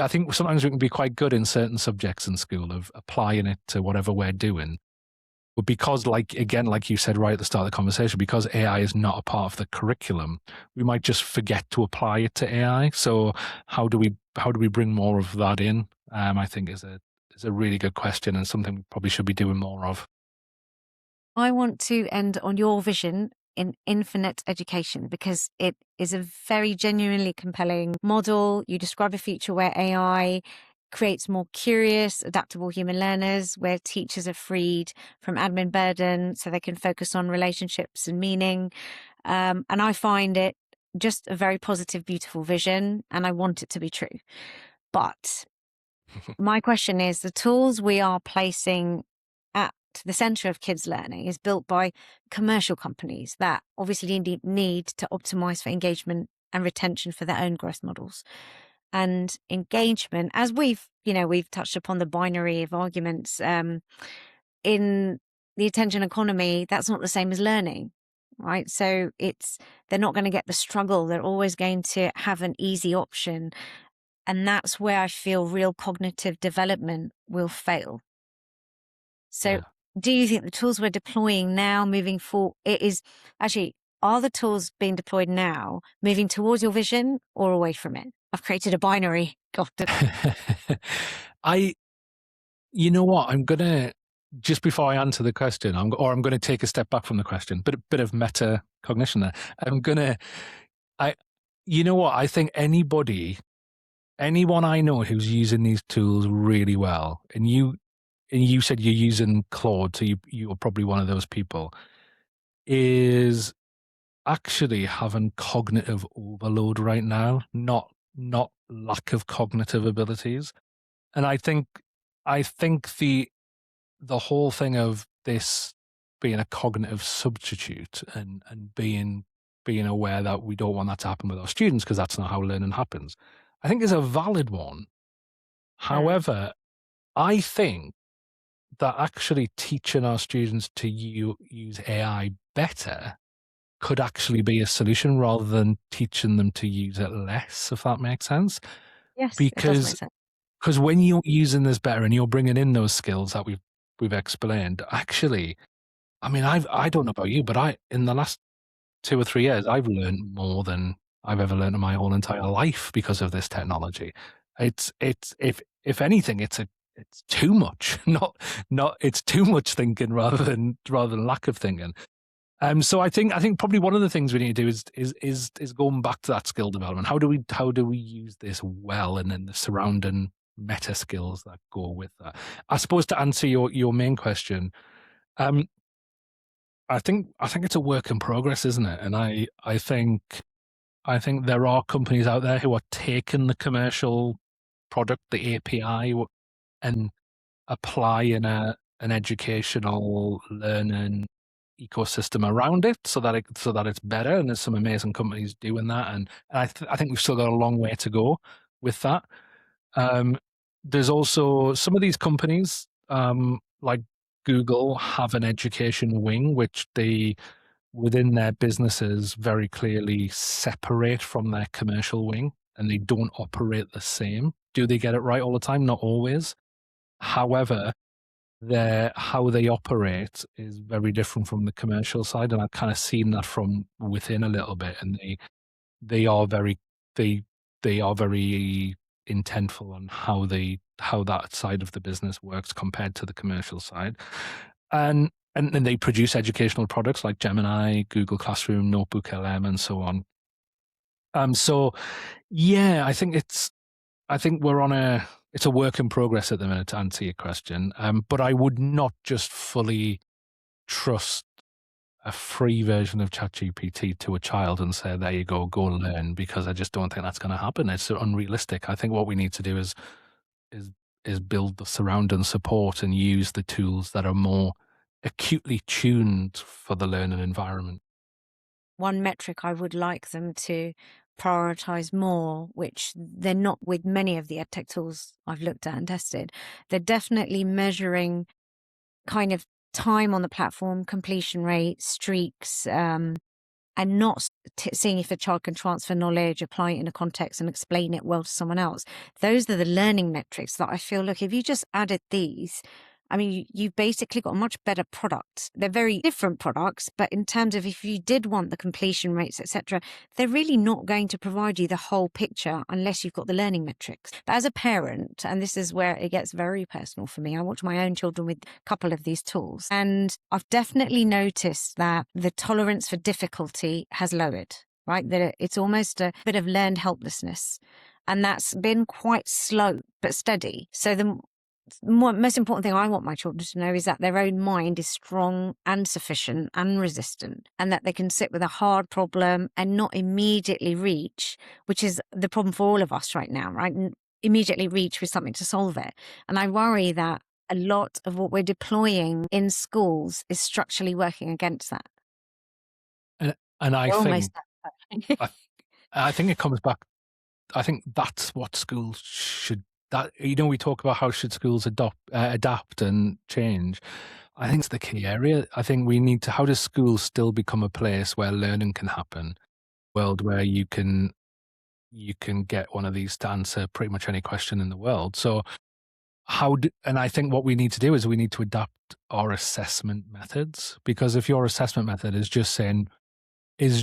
I think sometimes we can be quite good in certain subjects in school of applying it to whatever we're doing. But because, like you said right at the start of the conversation, because AI is not a part of the curriculum, we might just forget to apply it to AI. So how do we bring more of that in? I think is a really good question, and something we probably should be doing more of. I want to end on your vision in infinite education, because it is a very genuinely compelling model. You describe a future where AI creates more curious, adaptable human learners, where teachers are freed from admin burden so they can focus on relationships and meaning. And I find it just a very positive, beautiful vision, and I want it to be true. But my question is, the tools we are placing at the center of kids' learning is built by commercial companies that obviously need to optimize for engagement and retention for their own growth models. And engagement, as we've touched upon the binary of arguments, in the attention economy, that's not the same as learning, right? So they're not going to get the struggle. They're always going to have an easy option. And that's where I feel real cognitive development will fail. So do you think the tools we're deploying now, moving forward, are the tools being deployed now moving towards your vision or away from it? I've created a binary. God. You know what? I'm gonna, just before I answer the question, I'm gonna take a step back from the question. Bit of meta cognition there. You know what? I think anyone I know who's using these tools really well, and you said you're using Claude, so you're probably one of those people, is actually having cognitive overload right now, not lack of cognitive abilities. And I think the whole thing of this being a cognitive substitute and being aware that we don't want that to happen with our students, because that's not how learning happens, I think is a valid one. However, I think that actually teaching our students to use AI better could actually be a solution, rather than teaching them to use it less, if that makes sense. Yes, it does make sense. Because when you're using this better and you're bringing in those skills that we've we've explained, actually, I mean, I don't know about you, but in the last 2 or 3 years, I've learned more than I've ever learned in my whole entire life because of this technology. It's if anything, it's too much, not it's too much thinking rather than lack of thinking. So I think probably one of the things we need to do is going back to that skill development. How do we use this well, and then the surrounding meta skills that go with that. I suppose to answer your main question, um, I think it's a work in progress, isn't it? And I think there are companies out there who are taking the commercial product, the API, and applying an educational learning ecosystem around it so that it's better. And there's some amazing companies doing that. And I think we've still got a long way to go with that. Um, there's also some of these companies, like Google, have an education wing, which they within their businesses very clearly separate from their commercial wing, and they don't operate the same. Do they get it right all the time? Not always. However, how they operate is very different from the commercial side, and I've kind of seen that from within a little bit. And they are very they they are very intentful on how that side of the business works compared to the commercial side. And they produce educational products like Gemini, Google Classroom, Notebook LM, and so on. So yeah, I think it's a work in progress at the minute, to answer your question. But I would not just fully trust a free version of ChatGPT to a child and say, there you go learn, because I just don't think that's going to happen. It's unrealistic. I think what we need to do is build the surrounding support and use the tools that are more acutely tuned for the learning environment. One metric I would like them to prioritize more, which they're not with many of the edtech tools I've looked at and tested, they're definitely measuring kind of time on the platform, completion rate, streaks, and not seeing if a child can transfer knowledge, apply it in a context and explain it well to someone else. Those are the learning metrics that I feel, look, if you just added these, I mean, you've basically got a much better product. They're very different products, but in terms of if you did want the completion rates, etc., they're really not going to provide you the whole picture unless you've got the learning metrics. But as a parent, and this is where it gets very personal for me, I watch my own children with a couple of these tools, and I've definitely noticed that the tolerance for difficulty has lowered, right? That it's almost a bit of learned helplessness. And that's been quite slow but steady. So the most important thing I want my children to know is that their own mind is strong and sufficient and resistant, and that they can sit with a hard problem and not immediately reach, which is the problem for all of us right now, right? Immediately reach with something to solve it. And I worry that a lot of what we're deploying in schools is structurally working against that. And I We're think almost there. I think it comes back. I think that's what schools should. That we talk about how should schools adapt and change. I think it's the key area. I think we need to. How does schools still become a place where learning can happen? World where you can get one of these to answer pretty much any question in the world. So and I think what we need to do is we need to adapt our assessment methods, because if your assessment method is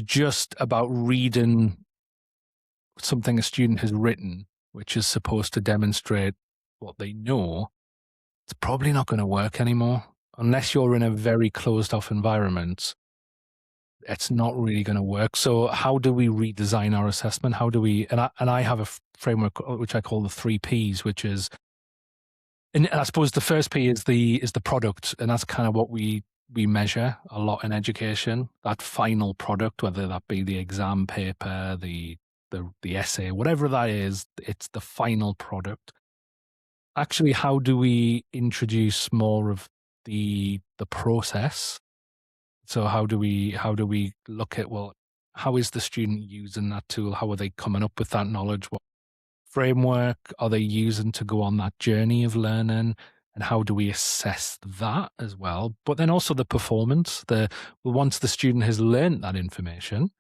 just about reading something a student has written, which is supposed to demonstrate what they know, it's probably not going to work anymore. Unless you're in a very closed off environment, it's not really going to work. So how do we redesign our assessment? How do we, and I have a framework which I call the 3Ps, which is, and I suppose the first P is the product. And that's kind of what we measure a lot in education, that final product, whether that be the exam paper, the essay, whatever that is, it's the final product. Actually, how do we introduce more of the process? So how do we look at, well, how is the student using that tool? How are they coming up with that knowledge? What framework are they using to go on that journey of learning? And how do we assess that as well? But then also the performance, once the student has learned that information,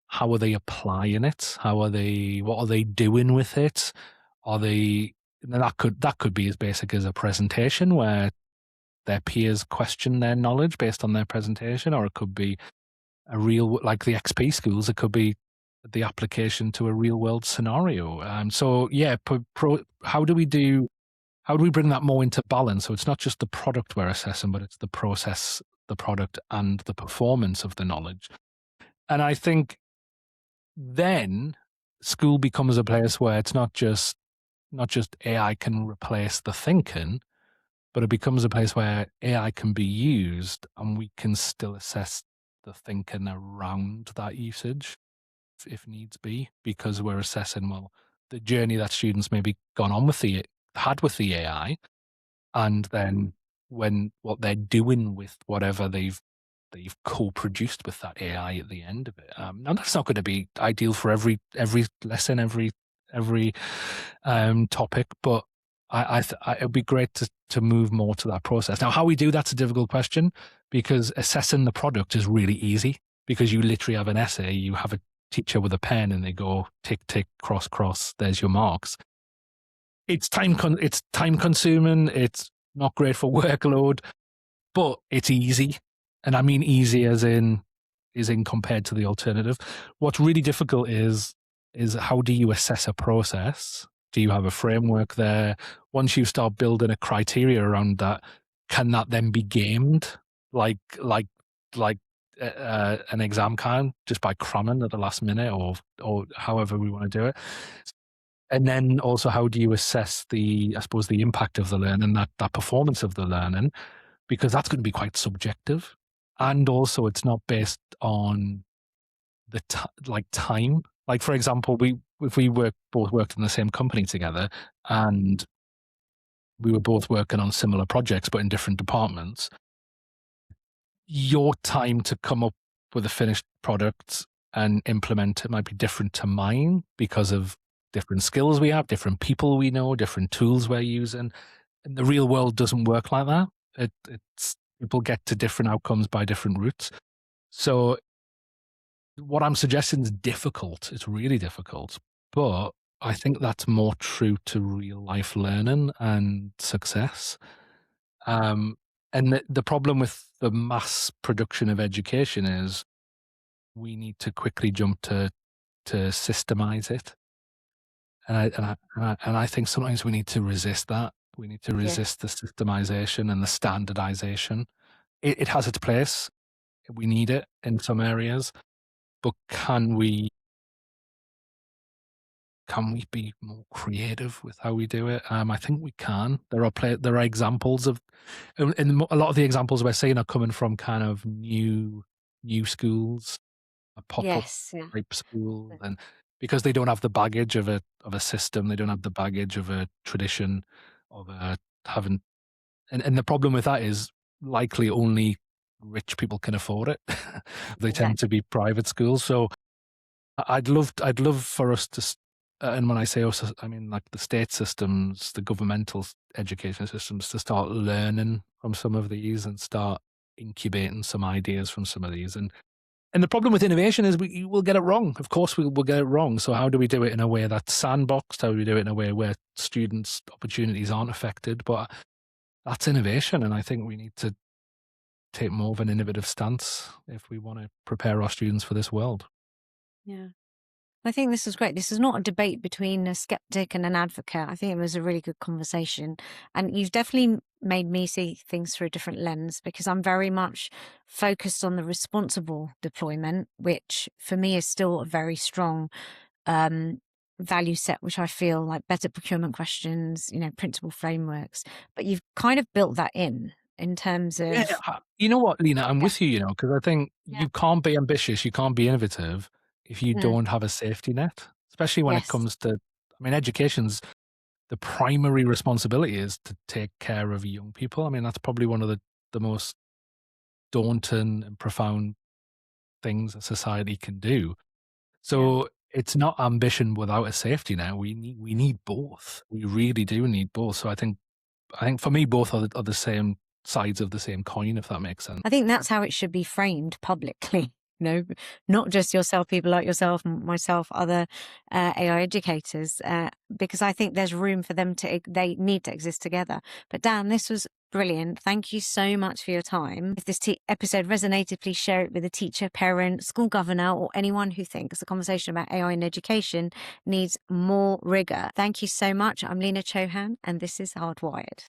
how are they applying it? What are they doing with it? That could be as basic as a presentation where their peers question their knowledge based on their presentation, or it could be a real, like the XP schools, it could be the application to a real world scenario. So yeah, how do we bring that more into balance? So it's not just the product we're assessing, but it's the process, the product, and the performance of the knowledge. And I think then school becomes a place where it's not just AI can replace the thinking, but it becomes a place where AI can be used and we can still assess the thinking around that usage if needs be, because we're assessing, well, the journey that students maybe had with the AI, and then what they're doing with whatever they've co-produced with that AI at the end of it. Now that's not going to be ideal for every lesson, every topic, but it'd be great to move more to that process. Now, how we do that's a difficult question, because assessing the product is really easy, because you literally have an essay, you have a teacher with a pen, and they go tick tick cross cross. There's your marks. It's time consuming. It's not great for workload, but it's easy, and I mean easy as in compared to the alternative. What's really difficult is how do you assess a process? Do you have a framework there? Once you start building a criteria around that, can that then be gamed like an exam can, just by cramming at the last minute, or however we want to do it? And then also, how do you assess the impact of the learning, that performance of the learning, because that's going to be quite subjective, and also it's not based on the time. Like, for example, if we both worked in the same company together and we were both working on similar projects but in different departments, your time to come up with a finished product and implement it might be different to mine, because of different skills we have, different people we know, different tools we're using. And the real world doesn't work like that. It's people get to different outcomes by different routes. So what I'm suggesting is difficult. It's really difficult, but I think that's more true to real life learning and success. And the problem with the mass production of education is we need to quickly jump to systemize it. And I think sometimes we need to resist that. We need to resist the systemization and the standardization. It has its place. We need it in some areas, but can we be more creative with how we do it? I think we can. There are examples of, and a lot of the examples we're seeing are coming from kind of new schools, a pop-up type school, and because they don't have the baggage of a system, they don't have the baggage of a tradition, of having, and the problem with that is likely only rich people can afford it. They tend to be private schools. So I'd love for us to, and when I say us, I mean like the state systems, the governmental education systems, to start learning from some of these and start incubating some ideas from some of these. And the problem with innovation is we will get it wrong. Of course, we'll get it wrong. So how do we do it in a way that's sandboxed? How do we do it in a way where students' opportunities aren't affected? But that's innovation, and I think we need to take more of an innovative stance if we want to prepare our students for this world. Yeah. I think this is great. This is not a debate between a skeptic and an advocate. I think it was a really good conversation. And you've definitely made me see things through a different lens, because I'm very much focused on the responsible deployment, which for me is still a very strong value set, which I feel like better procurement questions, principle frameworks. But you've kind of built that in terms of... Yeah, you know what, Lena, I'm with you, because I think you can't be ambitious, you can't be innovative if you don't have a safety net, especially when it comes to, education's, the primary responsibility is to take care of young people. I mean, that's probably one of the most daunting and profound things a society can do. So it's not ambition without a safety net. We need both. We really do need both. So I think for me, both are the same sides of the same coin, if that makes sense. I think that's how it should be framed publicly. Not just yourself, people like yourself, myself, other AI educators, because I think there's room for them they need to exist together. But Dan, this was Brilliant. Thank you so much for your time. If this episode resonated, please share it with a teacher, parent, school governor, or anyone who thinks the conversation about AI in education needs more rigor. Thank you so much. I'm Lena Chauhan, and this is Hardwired.